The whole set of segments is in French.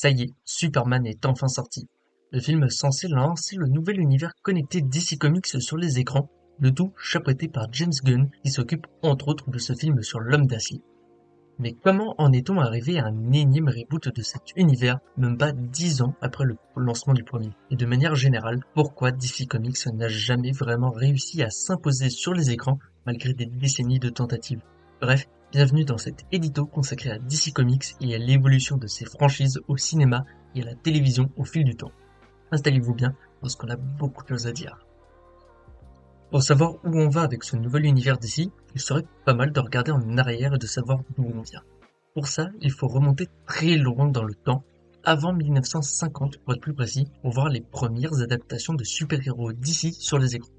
Ça y est, Superman est enfin sorti. Le film censé lancer le nouvel univers connecté DC Comics sur les écrans, le tout chapeauté par James Gunn qui s'occupe entre autres de ce film sur l'Homme d'Acier. Mais comment en est-on arrivé à un énième reboot de cet univers, même pas 10 ans après le lancement du premier? Et de manière générale, pourquoi DC Comics n'a jamais vraiment réussi à s'imposer sur les écrans malgré des décennies de tentatives? Bref, bienvenue dans cet édito consacré à DC Comics et à l'évolution de ses franchises au cinéma et à la télévision au fil du temps. Installez-vous bien parce qu'on a beaucoup de choses à dire. Pour savoir où on va avec ce nouvel univers d'ici, il serait pas mal de regarder en arrière et de savoir d'où on vient. Pour ça, il faut remonter très loin dans le temps, avant 1950 pour être plus précis, pour voir les premières adaptations de super-héros d'ici sur les écrans.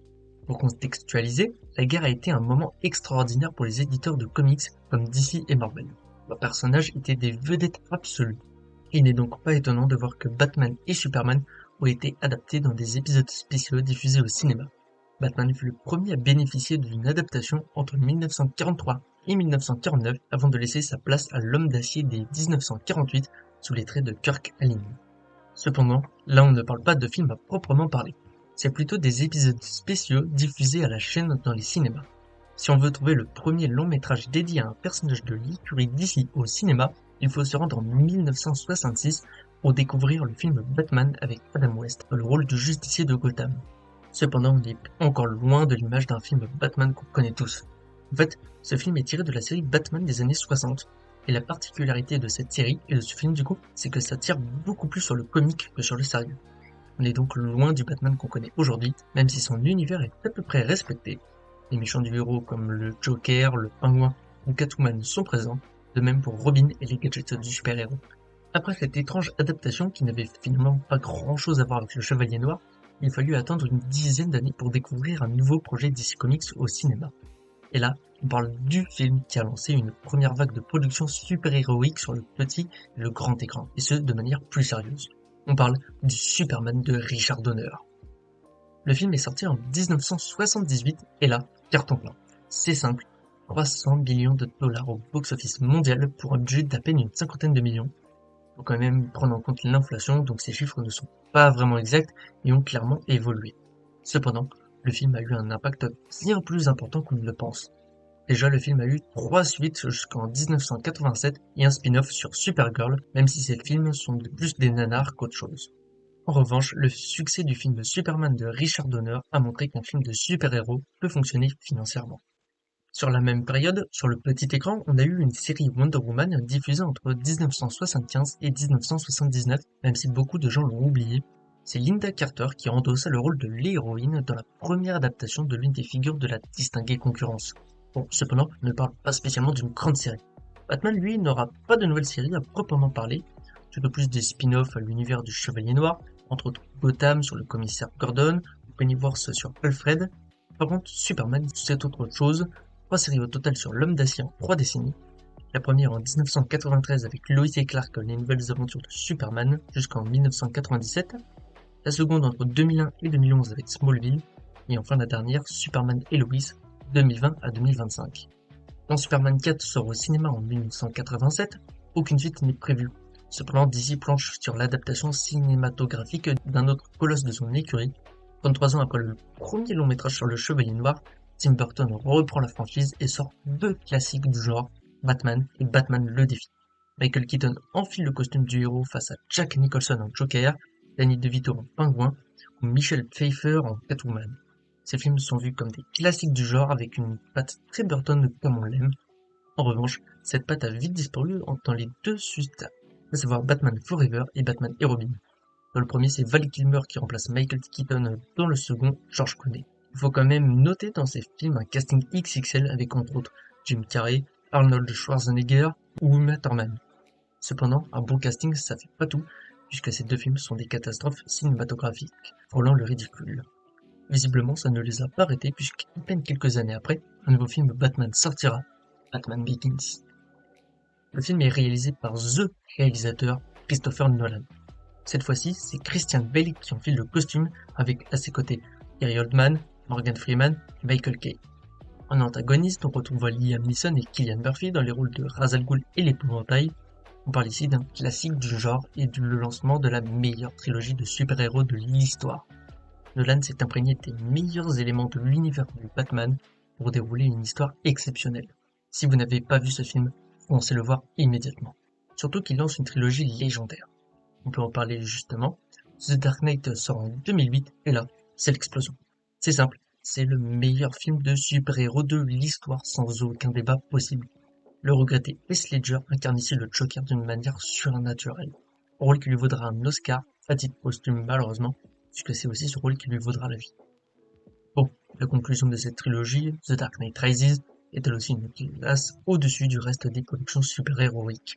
Pour contextualiser, la guerre a été un moment extraordinaire pour les éditeurs de comics comme DC et Marvel. Leurs personnages étaient des vedettes absolues. Il n'est donc pas étonnant de voir que Batman et Superman ont été adaptés dans des épisodes spéciaux diffusés au cinéma. Batman fut le premier à bénéficier d'une adaptation entre 1943 et 1949 avant de laisser sa place à l'Homme d'Acier dès 1948 sous les traits de Kirk Alyn. Cependant, là on ne parle pas de film à proprement parler. C'est plutôt des épisodes spéciaux diffusés à la chaîne dans les cinémas. Si on veut trouver le premier long métrage dédié à un personnage de l'écurie DC au cinéma, il faut se rendre en 1966 pour découvrir le film Batman avec Adam West dans le rôle du justicier de Gotham. Cependant, on est encore loin de l'image d'un film Batman qu'on connaît tous. En fait, ce film est tiré de la série Batman des années 60. Et la particularité de cette série et de ce film du coup, c'est que ça tire beaucoup plus sur le comique que sur le sérieux. On est donc loin du Batman qu'on connaît aujourd'hui, même si son univers est à peu près respecté. Les méchants du héros comme le Joker, le Pingouin ou Catwoman sont présents, de même pour Robin et les gadgets du super-héros. Après cette étrange adaptation qui n'avait finalement pas grand chose à voir avec le Chevalier Noir, il fallut attendre une dizaine d'années pour découvrir un nouveau projet DC Comics au cinéma. Et là, on parle du film qui a lancé une première vague de production super-héroïque sur le petit et le grand écran, et ce de manière plus sérieuse. On parle du Superman de Richard Donner. Le film est sorti en 1978 et là, carton plein. C'est simple, 300 millions de dollars au box-office mondial pour un budget d'à peine une cinquantaine de millions. Il faut quand même prendre en compte l'inflation, donc ces chiffres ne sont pas vraiment exacts et ont clairement évolué. Cependant, le film a eu un impact bien plus important qu'on ne le pense. Déjà, le film a eu 3 suites jusqu'en 1987 et un spin-off sur Supergirl, même si ces films sont de plus des nanars qu'autre chose. En revanche, le succès du film Superman de Richard Donner a montré qu'un film de super-héros peut fonctionner financièrement. Sur la même période, sur le petit écran, on a eu une série Wonder Woman diffusée entre 1975 et 1979, même si beaucoup de gens l'ont oublié. C'est Linda Carter qui endossa le rôle de l'héroïne dans la première adaptation de l'une des figures de la distinguée concurrence. Bon, cependant, on ne parle pas spécialement d'une grande série. Batman, lui, n'aura pas de nouvelle série à proprement parler, tout au plus des spin-offs à l'univers du Chevalier Noir, entre autres Gotham sur le commissaire Gordon, ou Pennyworth sur Alfred. Par contre, Superman, c'est autre chose. 3 séries au total sur l'Homme d'Acier en 3 décennies. La première en 1993 avec Lois et Clark, les nouvelles aventures de Superman, jusqu'en 1997. La seconde entre 2001 et 2011 avec Smallville. Et enfin la dernière, Superman et Lois, 2020 à 2025. Quand Superman 4 sort au cinéma en 1987, aucune suite n'est prévue. Cependant, DC planche sur l'adaptation cinématographique d'un autre colosse de son écurie. 33 ans après le premier long métrage sur le Chevalier Noir, Tim Burton reprend la franchise et sort 2 classiques du genre, Batman et Batman le défi. Michael Keaton enfile le costume du héros face à Jack Nicholson en Joker, Danny DeVito en Pingouin ou Michelle Pfeiffer en Catwoman. Ces films sont vus comme des classiques du genre avec une patte très Burton comme on l'aime. En revanche, cette patte a vite disparu dans les 2 suites, à savoir Batman Forever et Batman et Robin. Dans le premier, c'est Val Kilmer qui remplace Michael Keaton, dans le second, George Clooney. Il faut quand même noter dans ces films un casting XXL avec entre autres Jim Carrey, Arnold Schwarzenegger ou Uma Thurman. Cependant, un bon casting ça fait pas tout, puisque ces 2 films sont des catastrophes cinématographiques, frôlant le ridicule. Visiblement, ça ne les a pas arrêtés puisqu'à peine quelques années après, un nouveau film Batman sortira, Batman Begins. Le film est réalisé par THE réalisateur Christopher Nolan. Cette fois-ci, c'est Christian Bale qui enfile le costume avec à ses côtés Gary Oldman, Morgan Freeman et Michael Caine. En antagoniste, on retrouve Liam Neeson et Cillian Murphy dans les rôles de Ra's al Ghul et l'épouvantail. On parle ici d'un classique du genre et du lancement de la meilleure trilogie de super-héros de l'histoire. Nolan s'est imprégné des meilleurs éléments de l'univers du Batman pour dérouler une histoire exceptionnelle. Si vous n'avez pas vu ce film, foncez le voir immédiatement. Surtout qu'il lance une trilogie légendaire. On peut en parler justement. The Dark Knight sort en 2008 et là, c'est l'explosion. C'est simple, c'est le meilleur film de super-héros de l'histoire sans aucun débat possible. Le regretté Heath Ledger incarne ici le Joker d'une manière surnaturelle. Rôle qui lui vaudra un Oscar, à titre posthume malheureusement, puisque c'est aussi ce rôle qui lui vaudra la vie. Bon, la conclusion de cette trilogie, The Dark Knight Rises, est elle aussi une classe au-dessus du reste des productions super-héroïques.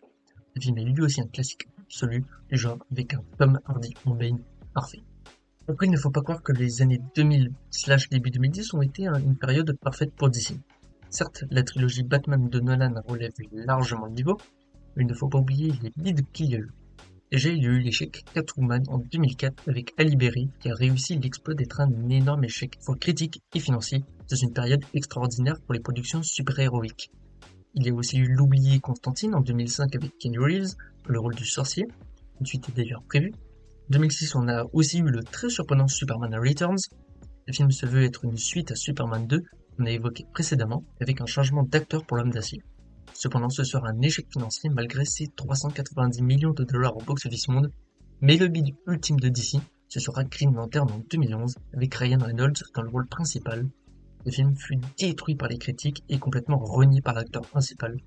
Le film est lui aussi un classique absolu, du genre avec un Tom Hardy en Bane parfait. Après, il ne faut pas croire que les années 2000/début 2010 ont été une période parfaite pour DC. Certes, la trilogie Batman de Nolan relève largement le niveau, mais il ne faut pas oublier les bides qu'il y a eu. Déjà, il y a eu l'échec Catwoman en 2004 avec Halle Berry qui a réussi l'exploit d'être un énorme échec pour critiques et financiers dans une période extraordinaire pour les productions super-héroïques. Il y a aussi eu l'oublié Constantine en 2005 avec Keanu Reeves pour le rôle du sorcier, une suite est d'ailleurs prévue. En 2006, on a aussi eu le très surprenant Superman Returns. Le film se veut être une suite à Superman 2 qu'on a évoqué précédemment avec un changement d'acteur pour l'Homme d'Acier. Cependant, ce sera un échec financier malgré ses 390 millions de dollars au box-office monde, mais le bid ultime de DC, ce sera Green Lantern en 2011 avec Ryan Reynolds dans le rôle principal. Le film fut détruit par les critiques et complètement renié par l'acteur principal.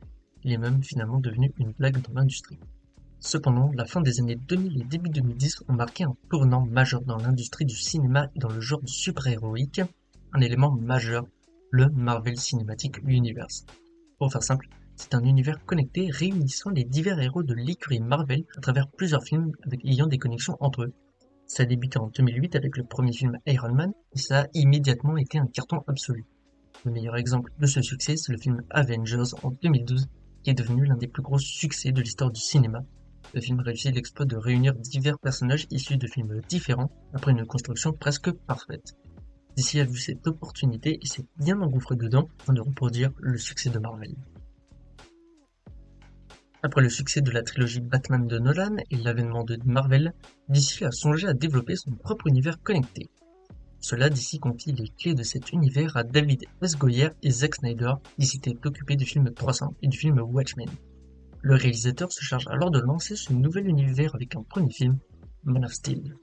Il est même finalement devenu une blague dans l'industrie. Cependant, la fin des années 2000 et début 2010 ont marqué un tournant majeur dans l'industrie du cinéma et dans le genre du super-héroïque, un élément majeur, le Marvel Cinematic Universe. Pour faire simple, c'est un univers connecté réunissant les divers héros de l'écurie Marvel à travers plusieurs films ayant des connexions entre eux. Ça a débuté en 2008 avec le premier film Iron Man et ça a immédiatement été un carton absolu. Le meilleur exemple de ce succès, c'est le film Avengers en 2012 qui est devenu l'un des plus gros succès de l'histoire du cinéma. Le film réussit l'exploit de réunir divers personnages issus de films différents après une construction presque parfaite. DC a vu cette opportunité et s'est bien engouffré dedans afin de reproduire le succès de Marvel. Après le succès de la trilogie Batman de Nolan et l'avènement de Marvel, DC a songé à développer son propre univers connecté. Cela, DC confie les clés de cet univers à David S. Goyer et Zack Snyder, qui s'étaient occupés du film 300 et du film Watchmen. Le réalisateur se charge alors de lancer ce nouvel univers avec un premier film, Man of Steel.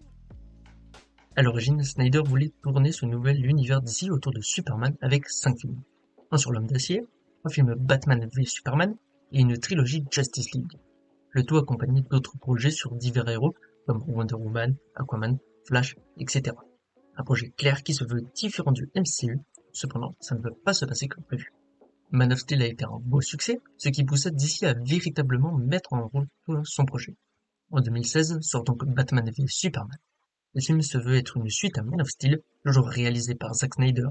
À l'origine, Snyder voulait tourner ce nouvel univers DC autour de Superman avec 5 films. Un sur l'Homme d'Acier, un film Batman v Superman et une trilogie Justice League. Le tout accompagné d'autres projets sur divers héros comme Wonder Woman, Aquaman, Flash, etc. Un projet clair qui se veut différent du MCU, cependant ça ne veut pas se passer comme prévu. Man of Steel a été un beau succès, ce qui poussa DC à véritablement mettre en route son projet. En 2016 sort donc Batman v Superman. Le film se veut être une suite à Man of Steel, toujours réalisé par Zack Snyder.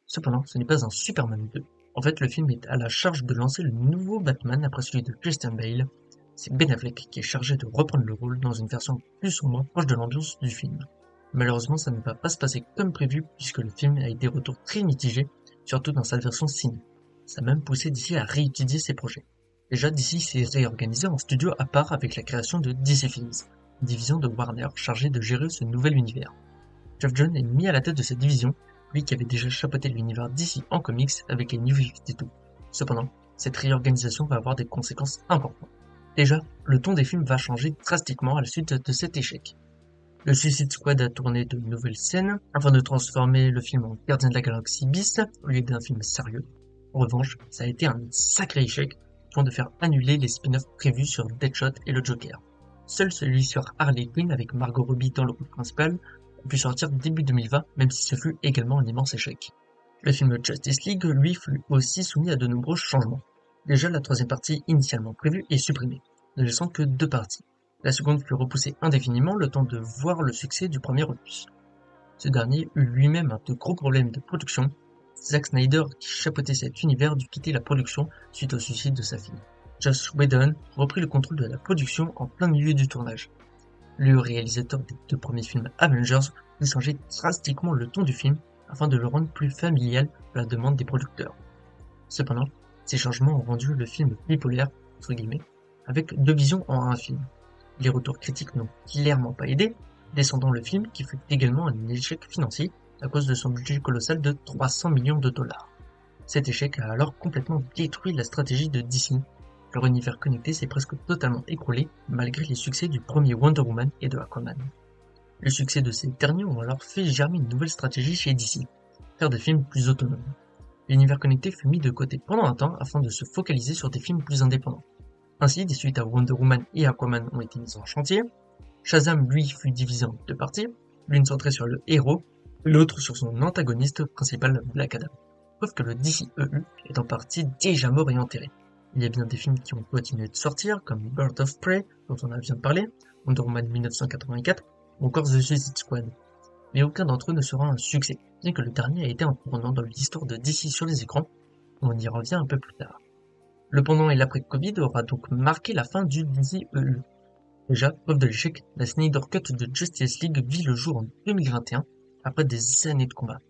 Cependant, ce n'est pas un Superman 2. En fait, le film est à la charge de lancer le nouveau Batman après celui de Christian Bale. C'est Ben Affleck qui est chargé de reprendre le rôle dans une version plus sombre proche de l'ambiance du film. Malheureusement, ça ne va pas se passer comme prévu puisque le film a eu des retours très mitigés, surtout dans sa version ciné. Ça a même poussé DC à réétudier ses projets. Déjà, DC s'est réorganisé en studio à part avec la création de DC Films, une division de Warner chargée de gérer ce nouvel univers. Geoff Johns est mis à la tête de cette division, lui qui avait déjà chapeauté l'univers DC en comics avec les New 52. Cependant, cette réorganisation va avoir des conséquences importantes. Déjà, le ton des films va changer drastiquement à la suite de cet échec. Le Suicide Squad a tourné de nouvelles scènes afin de transformer le film en Gardien de la Galaxie bis au lieu d'un film sérieux. En revanche, ça a été un sacré échec, au point de faire annuler les spin-offs prévus sur Deadshot et le Joker. Seul celui sur Harley Quinn avec Margot Robbie dans le rôle principal a pu sortir début 2020, même si ce fut également un immense échec. Le film Justice League, lui, fut aussi soumis à de nombreux changements. Déjà, la troisième partie initialement prévue est supprimée, ne laissant que 2 parties. La seconde fut repoussée indéfiniment, le temps de voir le succès du premier opus. Ce dernier eut lui-même de gros problèmes de production. Zack Snyder, qui chapeautait cet univers, dut quitter la production suite au suicide de sa fille. Joss Whedon reprit le contrôle de la production en plein milieu du tournage. Le réalisateur des 2 premiers films Avengers dut changer drastiquement le ton du film afin de le rendre plus familial à la demande des producteurs. Cependant, ces changements ont rendu le film bipolaire, entre guillemets, avec deux visions en un film. Les retours critiques n'ont clairement pas aidé, descendant le film qui fut également un échec financier à cause de son budget colossal de 300 millions de dollars. Cet échec a alors complètement détruit la stratégie de DC. Leur univers connecté s'est presque totalement écroulé malgré les succès du premier Wonder Woman et de Aquaman. Le succès de ces derniers ont alors fait germer une nouvelle stratégie chez DC, faire des films plus autonomes. L'univers connecté fut mis de côté pendant un temps afin de se focaliser sur des films plus indépendants. Ainsi, des suites à Wonder Woman et Aquaman ont été mises en chantier. Shazam, lui, fut divisé en deux parties, l'une centrée sur le héros, l'autre sur son antagoniste principal, Black Adam. Preuve que le DCEU est en partie déjà mort et enterré. Il y a bien des films qui ont continué de sortir, comme Bird of Prey, dont on a bien parlé, Wonder Woman 1984, ou encore The Suicide Squad. Mais aucun d'entre eux ne sera un succès, bien que le dernier a été un tournant dans l'histoire de DC sur les écrans. On y revient un peu plus tard. Le pendant et l'après-Covid aura donc marqué la fin du DCEU. Déjà, preuve de l'échec, la Snyder Cut de Justice League vit le jour en 2021, après des années de combat.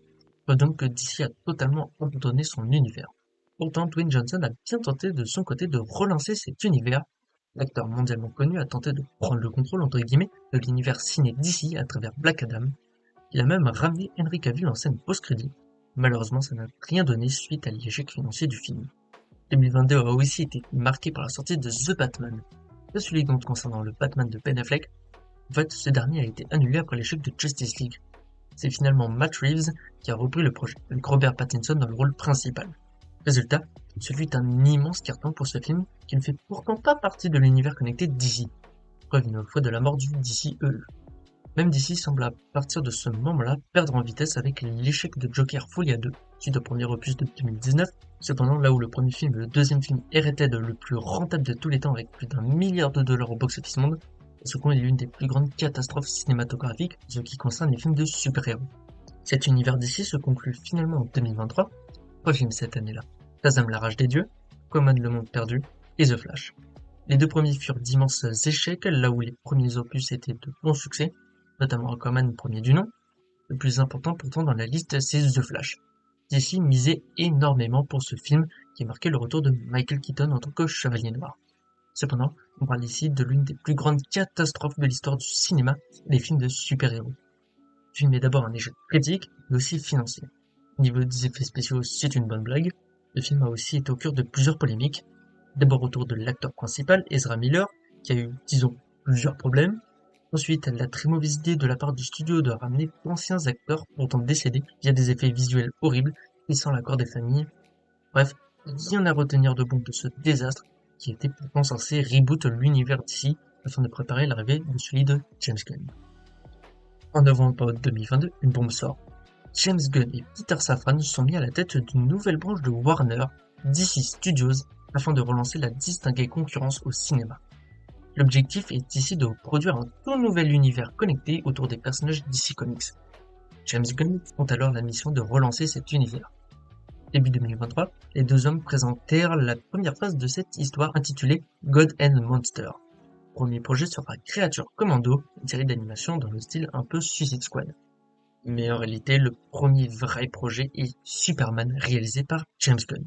Preuve donc que DC a totalement abandonné son univers. Pourtant, Dwayne Johnson a bien tenté de son côté de relancer cet univers. L'acteur mondialement connu a tenté de prendre le contrôle entre guillemets de l'univers ciné DC à travers Black Adam. Il a même ramené Henry Cavill en scène post-crédit. Malheureusement, ça n'a rien donné suite à l'échec financier du film. 2022 a aussi été marqué par la sortie de The Batman. C'est celui dont concernant le Batman de Ben Affleck. En fait, ce dernier a été annulé après l'échec de Justice League. C'est finalement Matt Reeves qui a repris le projet, avec Robert Pattinson dans le rôle principal. Résultat, celui d'un immense carton pour ce film qui ne fait pourtant pas partie de l'univers connecté de DC. Preuve une fois de la mort du DCEU. Même DC semble à partir de ce moment-là perdre en vitesse avec l'échec de Joker Folia 2, suite au premier opus de 2019. Cependant, là où le premier film et le deuxième film héritaient de le plus rentable de tous les temps avec plus d'1 milliard de dollars au box-office monde, le second est l'une des plus grandes catastrophes cinématographiques en ce qui concerne les films de super-héros. Cet univers DC se conclut finalement en 2023, 3 films cette année-là. Shazam la rage des dieux, Aquaman le monde perdu et The Flash. Les deux premiers furent d'immenses échecs, là où les premiers opus étaient de bons succès, notamment Aquaman premier du nom. Le plus important pourtant dans la liste, c'est The Flash. DC misait énormément pour ce film qui marquait le retour de Michael Keaton en tant que Chevalier Noir. Cependant, on parle ici de l'une des plus grandes catastrophes de l'histoire du cinéma, les films de super-héros. Le film est d'abord un échec critique, mais aussi financier. Au niveau des effets spéciaux, c'est une bonne blague. Le film a aussi été au cœur de plusieurs polémiques. D'abord autour de l'acteur principal, Ezra Miller, qui a eu, disons, plusieurs problèmes. Ensuite, la très mauvaise idée de la part du studio de ramener d'anciens acteurs pourtant décédés via des effets visuels horribles et sans l'accord des familles. Bref, rien à retenir de bon de ce désastre qui était pourtant censé reboot l'univers d'ici afin de préparer l'arrivée de celui de James Gunn. En novembre 2022, une bombe sort. James Gunn et Peter Safran sont mis à la tête d'une nouvelle branche de Warner, DC Studios, afin de relancer la distinguée concurrence au cinéma. L'objectif est ici de produire un tout nouvel univers connecté autour des personnages DC Comics. James Gunn ont alors la mission de relancer cet univers. Début 2023, les deux hommes présentèrent la première phase de cette histoire intitulée God and Monster. Le premier projet sera Creature Commando, une série d'animation dans le style un peu Suicide Squad. Mais en réalité, le premier vrai projet est Superman, réalisé par James Gunn.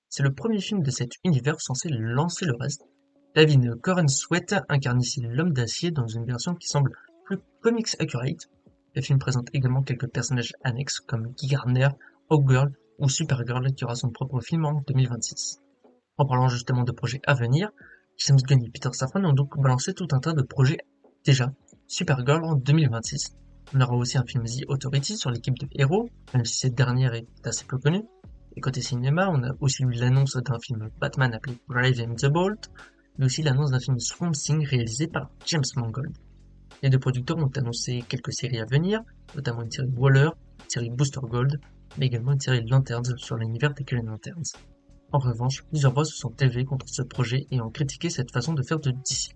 C'est le premier film de cet univers censé lancer le reste. David Corenswet incarne ici l'homme d'acier dans une version qui semble plus comics accurate. Le film présente également quelques personnages annexes comme Guy Gardner, Hawkgirl ou Supergirl qui aura son propre film en 2026. En parlant justement de projets à venir, James Gunn et Peter Safran ont donc balancé tout un tas de projets déjà. Supergirl en 2026. On aura aussi un film The Authority sur l'équipe de héros, même si cette dernière est assez peu connue. Et côté cinéma, on a aussi eu l'annonce d'un film Batman appelé Brave and the Bold, mais aussi l'annonce d'un film Swamp Thing réalisé par James Mangold. Les deux producteurs ont annoncé quelques séries à venir, notamment une série Waller, une série Booster Gold, mais également une série Lanterns sur l'univers des Green Lanterns. En revanche, plusieurs voix se sont élevées contre ce projet et ont critiqué cette façon de faire de DC.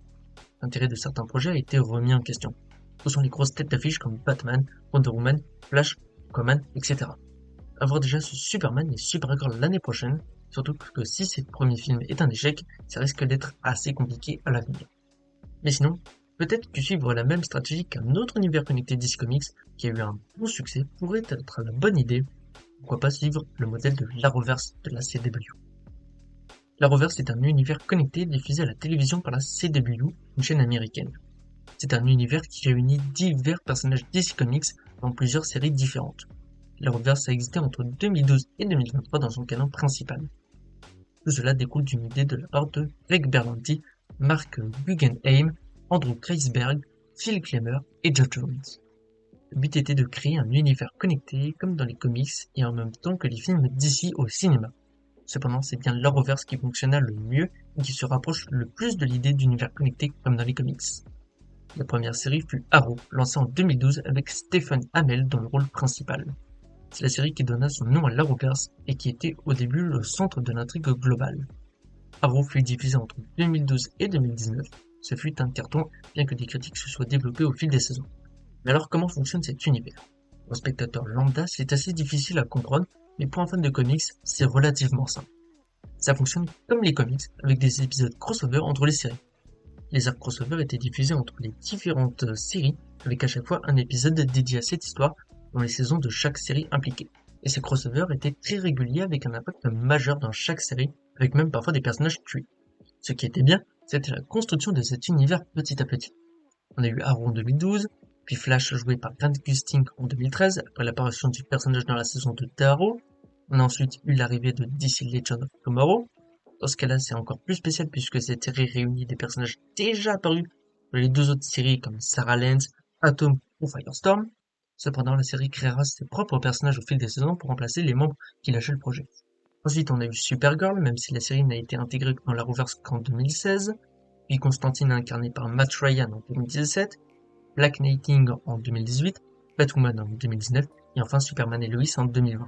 L'intérêt de certains projets a été remis en question. Ce sont les grosses têtes d'affiche comme Batman, Wonder Woman, Flash, Aquaman, etc. Avoir déjà ce Superman et Supergirl l'année prochaine, surtout que si ce premier film est un échec, ça risque d'être assez compliqué à l'avenir. Mais sinon, peut-être que suivre la même stratégie qu'un autre univers connecté DC Comics qui a eu un bon succès pourrait être la bonne idée. Pourquoi pas suivre le modèle de l'Arrowverse de la CW. L'Arrowverse est un univers connecté diffusé à la télévision par la CW, une chaîne américaine. C'est un univers qui réunit divers personnages DC Comics dans plusieurs séries différentes. L'Arrowverse a existé entre 2012 et 2023 dans son canon principal. Tout cela découle d'une idée de la part de Greg Berlanti, Mark Guggenheim, Andrew Kreisberg, Phil Klemmer et Geoff Jones. Le but était de créer un univers connecté comme dans les comics et en même temps que les films DC au cinéma. Cependant, c'est bien l'Arrowverse qui fonctionna le mieux et qui se rapproche le plus de l'idée d'univers connecté comme dans les comics. La première série fut Arrow, lancée en 2012 avec Stephen Amell dans le rôle principal. C'est la série qui donna son nom à l'Arrowverse et qui était au début le centre de l'intrigue globale. Arrow fut diffusé entre 2012 et 2019. Ce fut un carton, bien que des critiques se soient développées au fil des saisons. Mais alors comment fonctionne cet univers? Pour un spectateur lambda, c'est assez difficile à comprendre, mais pour un fan de comics, c'est relativement simple. Ça fonctionne comme les comics, avec des épisodes crossover entre les séries. Les arcs crossover étaient diffusés entre les différentes séries, avec à chaque fois un épisode dédié à cette histoire dans les saisons de chaque série impliquée. Et ces crossovers étaient très réguliers avec un impact majeur dans chaque série, avec même parfois des personnages tués. Ce qui était bien, c'était la construction de cet univers petit à petit. On a eu Arrow en 2012, puis Flash joué par Grant Gustin en 2013, après l'apparition du personnage dans la saison 2 d'Arrow. On a ensuite eu l'arrivée de DC Legend of Tomorrow. Dans ce cas-là, c'est encore plus spécial puisque cette série réunit des personnages déjà apparus dans les deux autres séries comme Sarah Lance, Atom ou Firestorm. Cependant, la série créera ses propres personnages au fil des saisons pour remplacer les membres qui lâchaient le projet. Ensuite, on a eu Supergirl, même si la série n'a été intégrée dans la L'Arrowverse qu'en 2016, puis Constantine incarné par Matt Ryan en 2017, Black Lightning en 2018, Batwoman en 2019, et enfin Superman et Lois en 2020.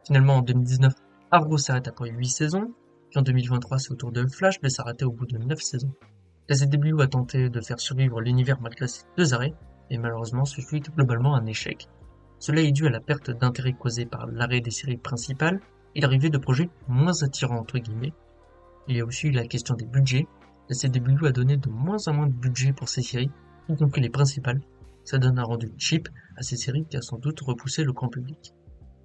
Finalement, en 2019, Arrow s'arrête après 8 saisons, puis en 2023, c'est au tour de Flash de s'arrêter au bout de 9 saisons. La CW a tenté de faire survivre l'univers malgré ces 2 arrêts, et malheureusement, ce fut globalement un échec. Cela est dû à la perte d'intérêt causée par l'arrêt des séries principales et l'arrivée de projets moins attirants entre guillemets. Il y a aussi eu la question des budgets. La CW a donné de moins en moins de budget pour ces séries, y compris les principales. Ça donne un rendu cheap à ces séries qui a sans doute repoussé le grand public.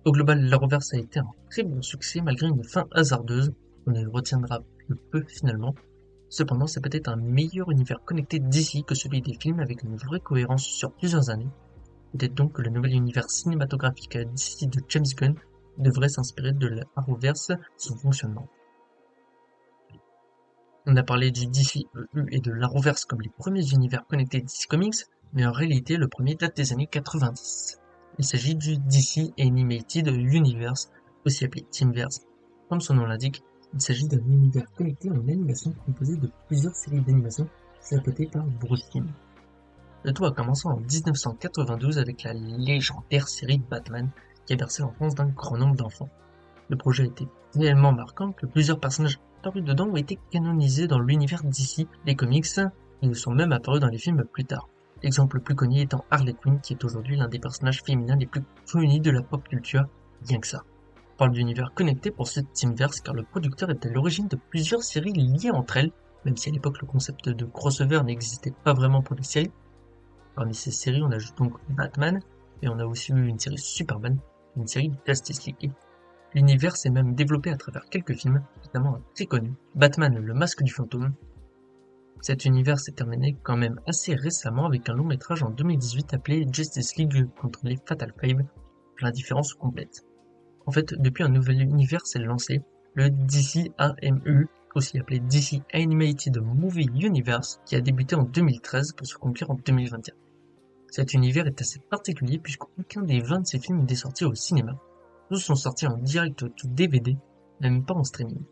Au global, l'Arrowverse a été un très bon succès malgré une fin hasardeuse. On ne retiendra que peu finalement. Cependant, c'est peut-être un meilleur univers connecté d'ici que celui des films avec une vraie cohérence sur plusieurs années. Peut-être donc que le nouvel univers cinématographique d'ici de James Gunn devrait s'inspirer de l'Arrowverse et son fonctionnement. On a parlé du DCEU et de l'Arrowverse comme les premiers univers connectés DC Comics, mais en réalité le premier date des années 90. Il s'agit du DC Animated Universe, aussi appelé Teamverse. Comme son nom l'indique, il s'agit d'un univers connecté en animation composé de plusieurs séries d'animation chapeautées par Bruce Timm. Le tout a commencé en 1992 avec la légendaire série Batman qui a bercé l'enfance d'un grand nombre d'enfants. Le projet a été tellement marquant que plusieurs personnages apparus dedans ont été canonisés dans l'univers DC des comics et ils sont même apparus dans les films plus tard. L'exemple le plus connu étant Harley Quinn qui est aujourd'hui l'un des personnages féminins les plus connus de la pop culture, rien que ça. On parle d'univers connecté pour ce Teamverse car le producteur est à l'origine de plusieurs séries liées entre elles, même si à l'époque le concept de crossover n'existait pas vraiment pour les séries. Parmi ces séries, on ajoute donc Batman, et on a aussi eu une série Superman, une série Justice League. L'univers s'est même développé à travers quelques films, notamment un très connu, Batman le masque du fantôme. Cet univers s'est terminé quand même assez récemment avec un long métrage en 2018 appelé Justice League contre les Fatal Five, pour la différence complète. En fait, depuis un nouvel univers s'est lancé, le DC AMU, aussi appelé DC Animated Movie Universe, qui a débuté en 2013 pour se conclure en 2021. Cet univers est assez particulier puisqu'aucun des 20 de ces films n'est sorti au cinéma. Tous sont sortis en direct ou DVD, même pas en streaming.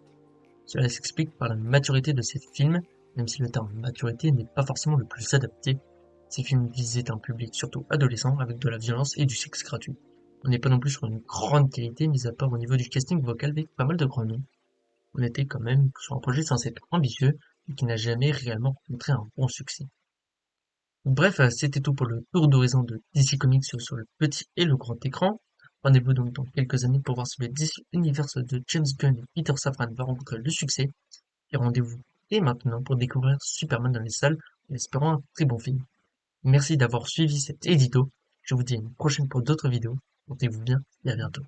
Cela s'explique par la maturité de ces films, même si le terme maturité n'est pas forcément le plus adapté. Ces films visaient un public surtout adolescent avec de la violence et du sexe gratuit. On n'est pas non plus sur une grande qualité, mis à part au niveau du casting vocal avec pas mal de grands noms. On était quand même sur un projet censé être ambitieux, mais qui n'a jamais réellement rencontré un bon succès. Bref, c'était tout pour le tour d'horizon de DC Comics sur le petit et le grand écran. Rendez-vous donc dans quelques années pour voir si le DC Universe de James Gunn et Peter Safran va rencontrer le succès. Et rendez-vous dès maintenant pour découvrir Superman dans les salles en espérant un très bon film. Merci d'avoir suivi cet édito. Je vous dis à une prochaine pour d'autres vidéos. Portez-vous bien et à bientôt.